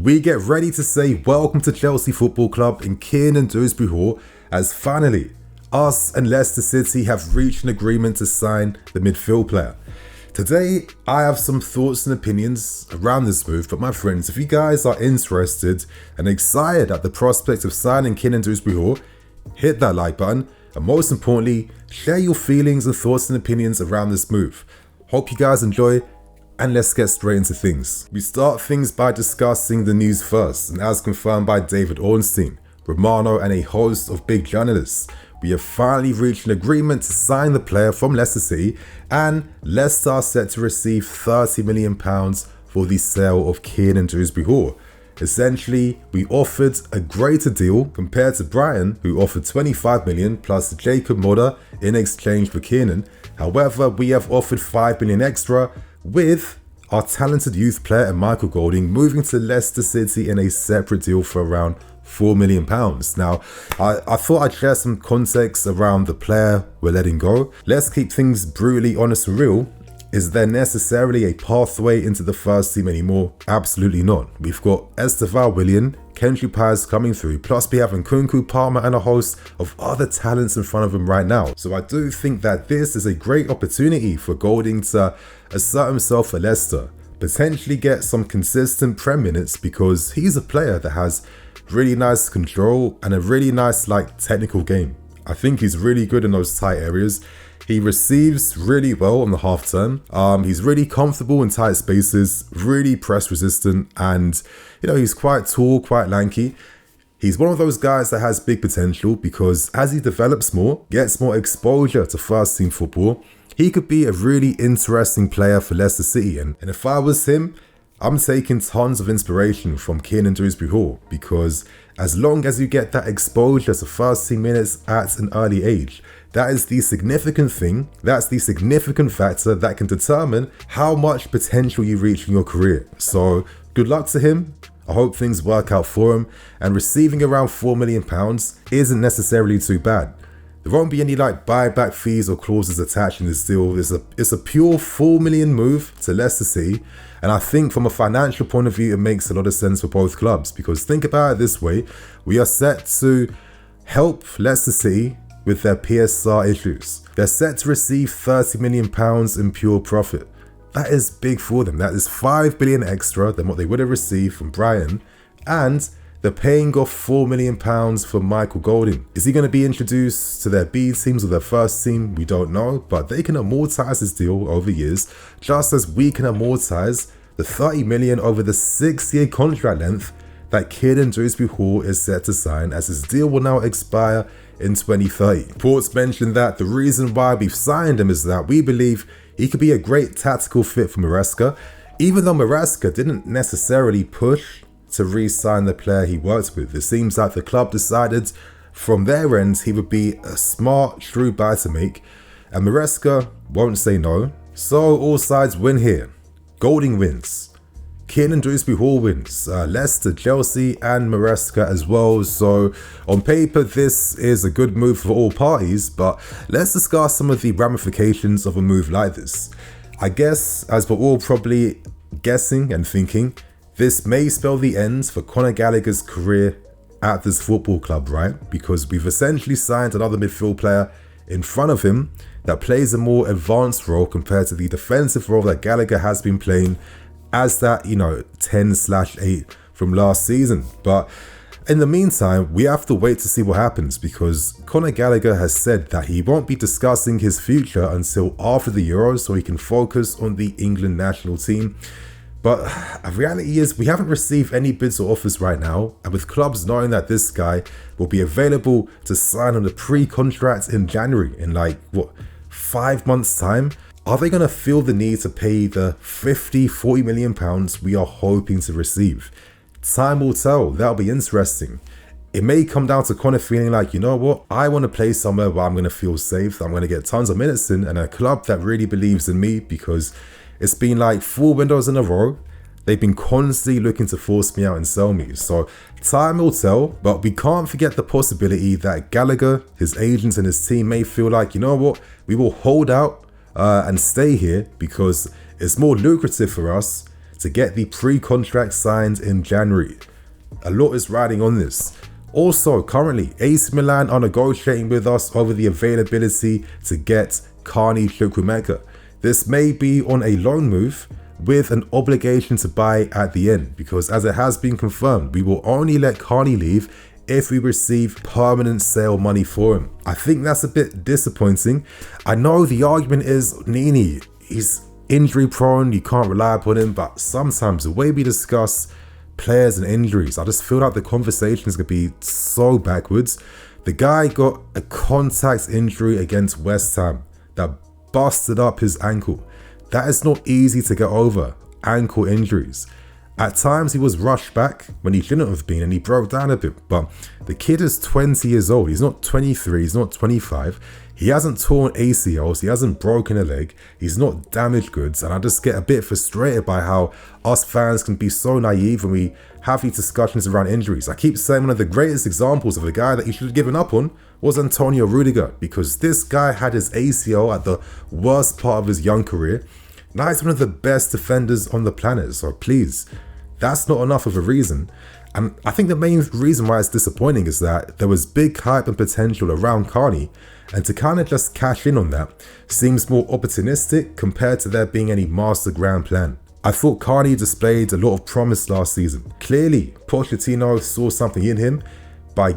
we get ready to say welcome to Chelsea Football Club in 30m Dewsbury-Hall, as finally us and Leicester City have reached an agreement to sign the midfield player. Today I have some thoughts and opinions around this move, but my friends, if you guys are interested and excited at the prospect of signing 30m Dewsbury-Hall, hit that like button, and most importantly, share your feelings and thoughts and opinions around this move. Hope you guys enjoy, and let's get straight into things. We start things by discussing the news first, and as confirmed by David Ornstein, Romano and a host of big journalists, we have finally reached an agreement to sign the player from Leicester City, and Leicester are set to receive £30 million for the sale of 30m Dewsbury-Hall. Essentially, we offered a greater deal compared to Brighton, who offered 25 million plus Jacob Moda in exchange for 30m. However, we have offered 5 million extra, with our talented youth player and Michael Golding moving to Leicester City in a separate deal for around £4 million. Now, I thought I'd share some context around the player we're letting go. Let's keep things brutally honest and real. Is there necessarily a pathway into the first team anymore? Absolutely not. We've got Esteval Willian, Kendry Paz coming through, plus we have Nkunku, Palmer and a host of other talents in front of him right now. So I do think that this is a great opportunity for Golding to assert himself for Leicester, potentially get some consistent Prem minutes, because he's a player that has really nice control and a really nice technical game. I think he's really good in those tight areas. He receives really well on the half turn. He's really comfortable in tight spaces, really press resistant, and he's quite tall, quite lanky. He's one of those guys that has big potential, because as he develops more, gets more exposure to first team football, he could be a really interesting player for Leicester City. And if I was him, I'm taking tons of inspiration from 30m Dewsbury-Hall, because as long as you get that exposure to first team minutes at an early age, that is the significant thing, that's the significant factor that can determine how much potential you reach in your career. So good luck to him. I hope things work out for him, and receiving around £4 million isn't necessarily too bad. There won't be any buyback fees or clauses attached in this deal. It's a pure £4 million move to Leicester City, and I think from a financial point of view it makes a lot of sense for both clubs, because think about it this way: we are set to help Leicester City with their PSR issues. They're set to receive £30 million in pure profit. That is big for them. That is £5 billion extra than what they would have received from Brighton, and they're paying off £4 million for Michael Golding. Is he going to be introduced to their B teams or their first team? We don't know, but they can amortize this deal over years, just as we can amortize the £30 million over the 6-year contract length that 30m Dewsbury-Hall is set to sign, as his deal will now expire in 2030. Reports mentioned that the reason why we've signed him is that we believe he could be a great tactical fit for Maresca, even though Maresca didn't necessarily push to re-sign the player he worked with. It seems like the club decided from their end he would be a smart, shrewd buy to make, and Maresca won't say no. So all sides win here. Golding wins, 30m Dewsbury-Hall wins, Leicester, Chelsea and Maresca as well. So on paper this is a good move for all parties, but let's discuss some of the ramifications of a move like this. I guess, as we're all probably guessing and thinking, this may spell the end for Conor Gallagher's career at this football club, right? Because we've essentially signed another midfield player in front of him that plays a more advanced role compared to the defensive role that Gallagher has been playing as that 10/8 from last season. But in the meantime, we have to wait to see what happens, because Conor Gallagher has said that he won't be discussing his future until after the Euros, so he can focus on the England national team. But the reality is we haven't received any bids or offers right now, and with clubs knowing that this guy will be available to sign on a pre-contract in January, in 5 months time, are they going to feel the need to pay the £40 million we are hoping to receive? Time will tell. That'll be interesting. It may come down to Conor feeling like, you know what, I want to play somewhere where I'm going to feel safe, I'm going to get tons of minutes in, and a club that really believes in me, because it's been 4 windows in a row. They've been constantly looking to force me out and sell me. So time will tell, but we can't forget the possibility that Gallagher, his agents and his team may feel like, you know what, we will hold out and stay here because it's more lucrative for us to get the pre-contract signed in January. A lot is riding on this. Also, currently, AC Milan are negotiating with us over the availability to get Carney Chukwuemeka. This may be on a loan move with an obligation to buy at the end, because as it has been confirmed, we will only let Carney leave if we receive permanent sale money for him. I think that's a bit disappointing. I know the argument is Nini, he's injury prone, you can't rely upon him, but sometimes the way we discuss players and injuries, I just feel like the conversations could be so backwards. The guy got a contact injury against West Ham that busted up his ankle. That is not easy to get over, ankle injuries. At times he was rushed back when he shouldn't have been and he broke down a bit, but the kid is 20 years old. He's not 23, he's not 25. He hasn't torn ACLs, he hasn't broken a leg, he's not damaged goods, and I just get a bit frustrated by how us fans can be so naive when we have these discussions around injuries. I keep saying one of the greatest examples of a guy that you should have given up on was Antonio Rudiger, because this guy had his ACL at the worst part of his young career. Now he's one of the best defenders on the planet, so please, that's not enough of a reason. And I think the main reason why it's disappointing is that there was big hype and potential around Carney, and to kind of just cash in on that seems more opportunistic compared to there being any master grand plan. I thought Carney displayed a lot of promise last season. Clearly, Pochettino saw something in him by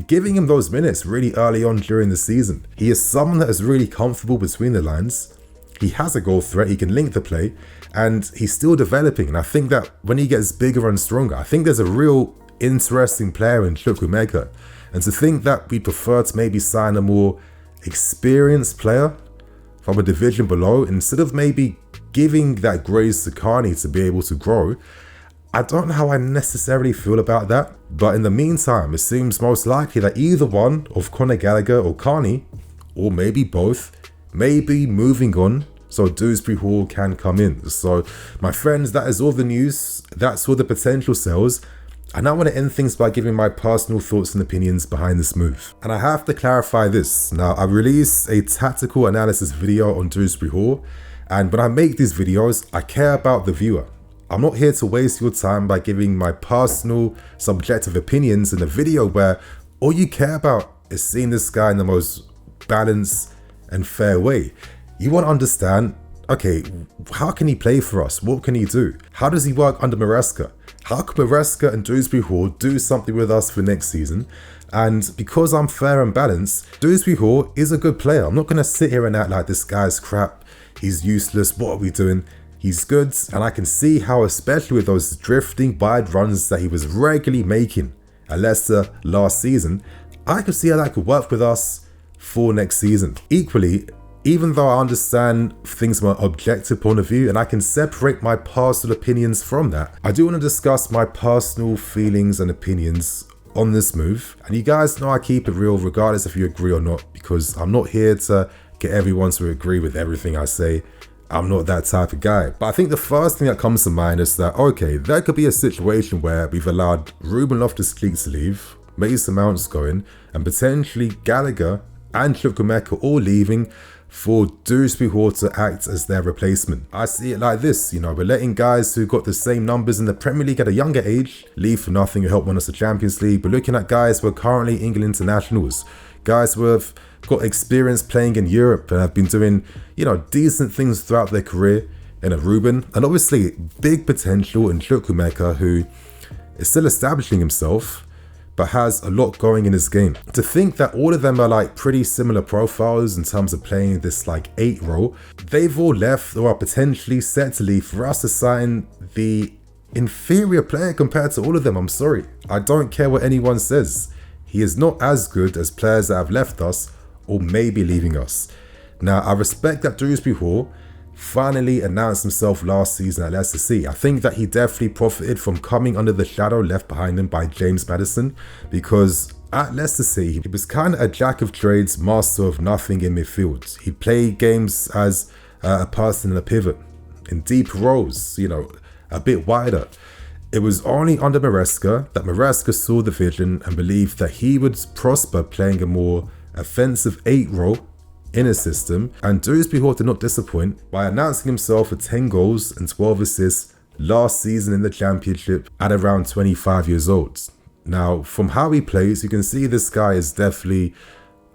giving him those minutes really early on during the season. He is someone that is really comfortable between the lines. He has a goal threat, he can link the play, and he's still developing. And I think that when he gets bigger and stronger, I think there's a real interesting player in Chukwuemeka. And to think that we'd prefer to maybe sign a more experienced player from a division below, instead of maybe giving that grace to Carney to be able to grow, I don't know how I necessarily feel about that. But in the meantime, it seems most likely that either one of Conor Gallagher or Carney, or maybe both, may be moving on so Dewsbury-Hall can come in. So my friends, that is all the news. That's all the potential sales. And I want to end things by giving my personal thoughts and opinions behind this move. And I have to clarify this. Now, I released a tactical analysis video on Dewsbury-Hall, and when I make these videos, I care about the viewer. I'm not here to waste your time by giving my personal, subjective opinions in a video where all you care about is seeing this guy in the most balanced and fair way. You want to understand, okay, how can he play for us? What can he do? How does he work under Maresca? How can Maresca and Dewsbury-Hall do something with us for next season? And because I'm fair and balanced, Dewsbury-Hall is a good player. I'm not going to sit here and act like this guy's crap, he's useless, what are we doing? He's good, and I can see how, especially with those drifting wide runs that he was regularly making at Leicester last season, I could see how that could work with us for next season. Equally, even though I understand things from an objective point of view and I can separate my personal opinions from that, I do want to discuss my personal feelings and opinions on this move. And you guys know I keep it real regardless if you agree or not, because I'm not here to get everyone to agree with everything I say. I'm not that type of guy. But I think the first thing that comes to mind is that, okay, there could be a situation where we've allowed Ruben Loftus-Cheek to leave, Mason Mount's going, and potentially Gallagher and Chukwuemeka all leaving for Dewsbury-Hall to act as their replacement. I see it like this, you know, we're letting guys who got the same numbers in the Premier League at a younger age leave for nothing who helped win us the Champions League. We're looking at guys who are currently England internationals, guys who have got experience playing in Europe and have been doing, you know, decent things throughout their career in a Ruben, and obviously big potential in Chukwuemeka, who is still establishing himself but has a lot going in his game. To think that all of them are like pretty similar profiles in terms of playing this like 8 role, they've all left or are potentially set to leave for us to sign the inferior player compared to all of them. I'm sorry, I don't care what anyone says. He is not as good as players that have left us or may be leaving us. Now, I respect that Dewsbury-Hall finally announced himself last season at Leicester City. I think that he definitely profited from coming under the shadow left behind him by James Maddison, because at Leicester City, he was kind of a jack of trades, master of nothing in midfield. He played games as a person in a pivot, in deep roles, you know, a bit wider. It was only under Maresca that Maresca saw the vision and believed that he would prosper playing a more offensive 8 role in a system, and Dewsbury-Hall did not disappoint by announcing himself with 10 goals and 12 assists last season in the championship at around 25 years old. Now, from how he plays, you can see this guy is definitely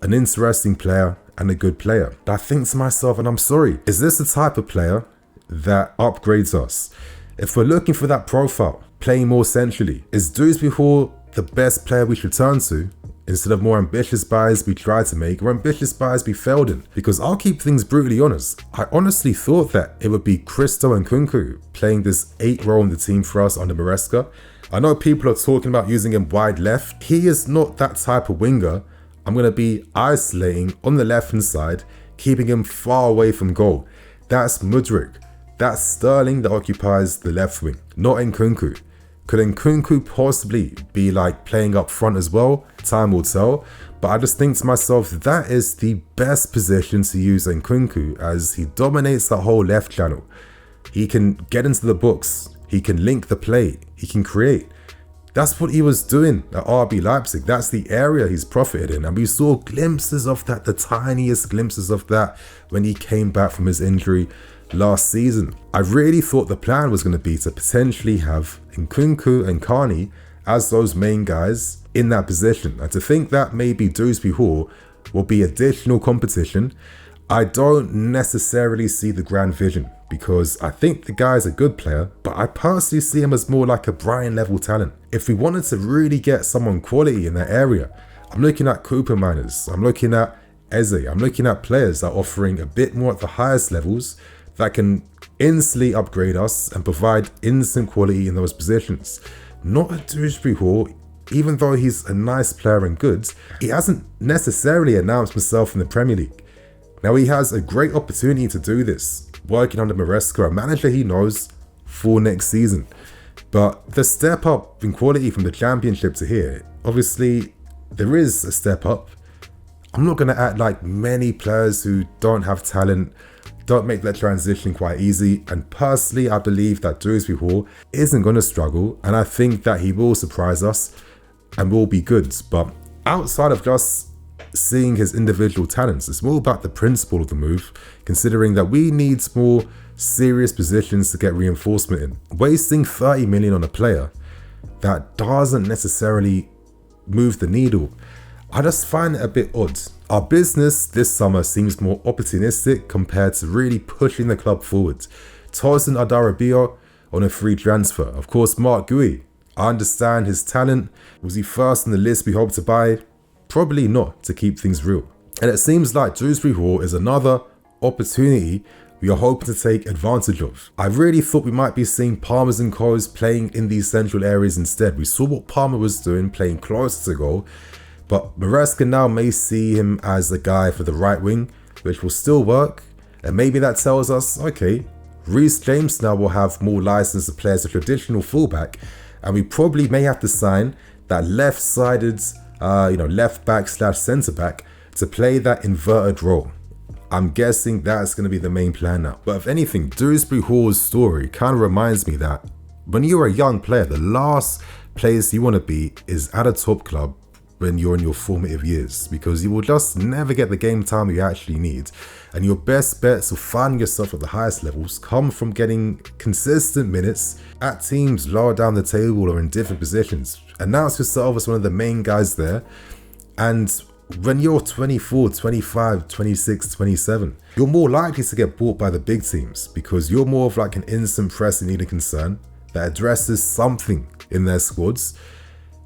an interesting player and a good player. But I think to myself, and I'm sorry, is this the type of player that upgrades us? If we're looking for that profile, playing more centrally, is Dewsbury-Hall the best player we should turn to instead of more ambitious buys we tried to make or ambitious buys we failed in? Because I'll keep things brutally honest. I honestly thought that it would be Christo and Nkunku playing this 8 role in the team for us under Maresca. I know people are talking about using him wide left. He is not that type of winger. I'm going to be isolating on the left hand side, keeping him far away from goal. That's Mudryk. That's Sterling that occupies the left wing, not Nkunku. Could Nkunku possibly be like playing up front as well? Time will tell. But I just think to myself, that is the best position to use Nkunku, as he dominates that whole left channel. He can get into the books. He can link the play. He can create. That's what he was doing at RB Leipzig. That's the area he's profited in. And we saw glimpses of that, the tiniest glimpses of that, when he came back from his injury last season. I really thought the plan was going to be to potentially have Nkunku and Carney as those main guys in that position. And to think that maybe Dewsbury-Hall will be additional competition, I don't necessarily see the grand vision, because I think the guy's a good player, but I personally see him as more like a Brian level talent. If we wanted to really get someone quality in that area, I'm looking at Cooper Miners, I'm looking at Eze, I'm looking at players that are offering a bit more at the highest levels that can instantly upgrade us and provide instant quality in those positions. Not at Dewsbury-Hall. Even though he's a nice player and good, he hasn't necessarily announced himself in the Premier League. Now, he has a great opportunity to do this, working under Maresca, a manager he knows, for next season. But the step up in quality from the Championship to here, obviously there is a step up. I'm not going to act like many players who don't have talent don't make that transition quite easy, and personally I believe that Dewsbury-Hall isn't going to struggle, and I think that he will surprise us and will be good. But outside of just seeing his individual talents, it's more about the principle of the move, considering that we need more serious positions to get reinforcement in. Wasting 30 million on a player that doesn't necessarily move the needle, I just find it a bit odd. Our business this summer seems more opportunistic compared to really pushing the club forward. Tosin Adarabioyo on a free transfer. Of course, Mark Gui, I understand his talent. Was he first on the list we hope to buy? Probably not, to keep things real. And it seems like Dewsbury-Hall is another opportunity we are hoping to take advantage of. I really thought we might be seeing Palmer's and Co's playing in these central areas instead. We saw what Palmer was doing, playing closer to goal. But Maresca now may see him as the guy for the right wing, which will still work. And maybe that tells us, okay, Reece James now will have more license to play as a traditional fullback. And we probably may have to sign that left-sided, left back / centre back to play that inverted role. I'm guessing that's going to be the main plan now. But if anything, Dewsbury-Hall's story kind of reminds me that when you're a young player, the last place you want to be is at a top club when you're in your formative years, because you will just never get the game time you actually need. And your best bets of finding yourself at the highest levels come from getting consistent minutes at teams lower down the table or in different positions. Announce yourself as one of the main guys there. And when you're 24, 25, 26, 27, you're more likely to get bought by the big teams, because you're more of like an instant pressing need and concern that addresses something in their squads.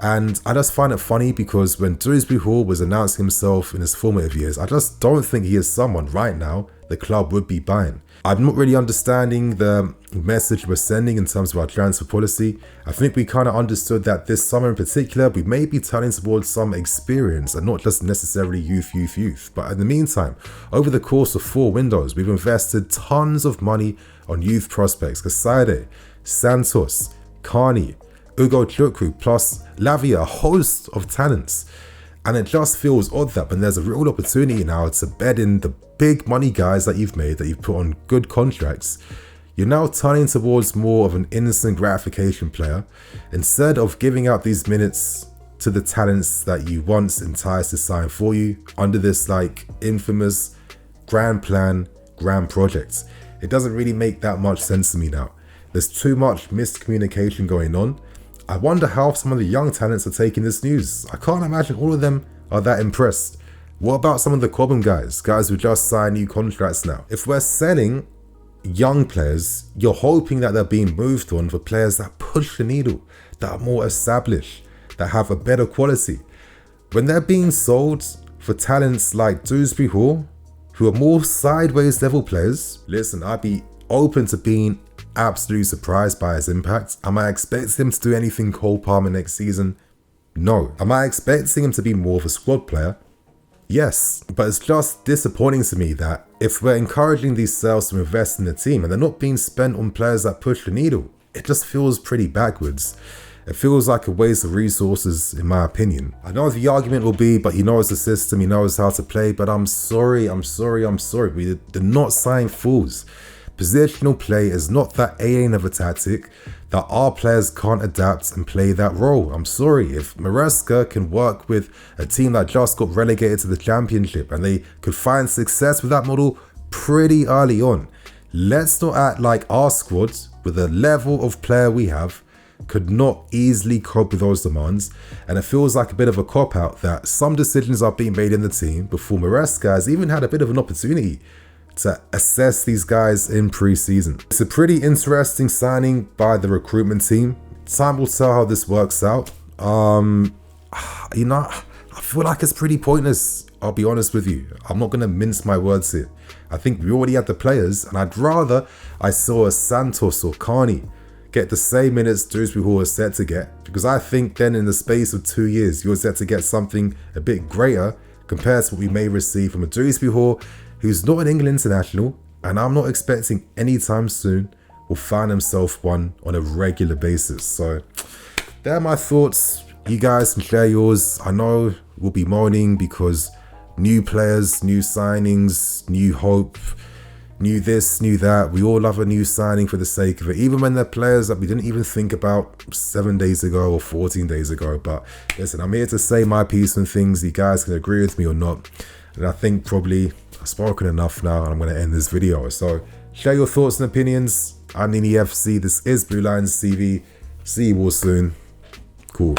And I just find it funny, because when Dewsbury-Hall was announcing himself in his formative years, I just don't think he is someone right now the club would be buying. I'm not really understanding the message we're sending in terms of our transfer policy. I think we kind of understood that this summer in particular, we may be turning towards some experience and not just necessarily youth. But in the meantime, over the course of 4 windows, we've invested tons of money on youth prospects. Kasade, Santos, Carney, Ugo Chukwu, plus Lavia, a host of talents. And it just feels odd that when there's a real opportunity now to bed in the big money guys that you've made, that you've put on good contracts, you're now turning towards more of an instant gratification player, instead of giving out these minutes to the talents that you once enticed to sign for you under this like infamous grand plan, grand project. It doesn't really make that much sense to me now. There's too much miscommunication going on. I wonder how some of the young talents are taking this news. I can't imagine all of them are that impressed. What about some of the Cobham guys who just signed new contracts now? If we're selling young players, you're hoping that they're being moved on for players that push the needle, that are more established, that have a better quality. When they're being sold for talents like Dewsbury-Hall, who are more sideways level players, listen, I'd be open to being absolutely surprised by his impact. Am I expecting him to do anything Cole Palmer next season? No. Am I expecting him to be more of a squad player? Yes. But it's just disappointing to me that if we're encouraging these sales to invest in the team and they're not being spent on players that push the needle, it just feels pretty backwards. It feels like a waste of resources, in my opinion. I know the argument will be, but he knows the system, he knows how to play, but I'm sorry. We did not sign fools. Positional play is not that alien of a tactic that our players can't adapt and play that role. I'm sorry. If Maresca can work with a team that just got relegated to the Championship and they could find success with that model pretty early on, let's not act like our squad, with the level of player we have, could not easily cope with those demands. And it feels like a bit of a cop-out that some decisions are being made in the team before Maresca has even had a bit of an opportunity to assess these guys in pre-season. It's a pretty interesting signing by the recruitment team. Time will tell how this works out. I feel like it's pretty pointless. I'll be honest with you. I'm not going to mince my words here. I think we already had the players, and I'd rather I saw a Santos or Carney get the same minutes Dewsbury-Hall was set to get, because I think then in the space of 2 years, you're set to get something a bit greater compared to what we may receive from a Dewsbury-Hall who's not an England international, and I'm not expecting anytime soon will find himself one on a regular basis. So there are my thoughts. You guys can share yours. I know we'll be moaning because new players, new signings, new hope, new this, new that. We all love a new signing for the sake of it, even when they're players that we didn't even think about 7 days ago or 14 days ago. But listen, I'm here to say my piece on things. You guys can agree with me or not. And I think probably I've spoken enough now, and I'm going to end this video. So share your thoughts and opinions. I'm Nini FC. This is Blue Lions TV. See you all soon. Cool.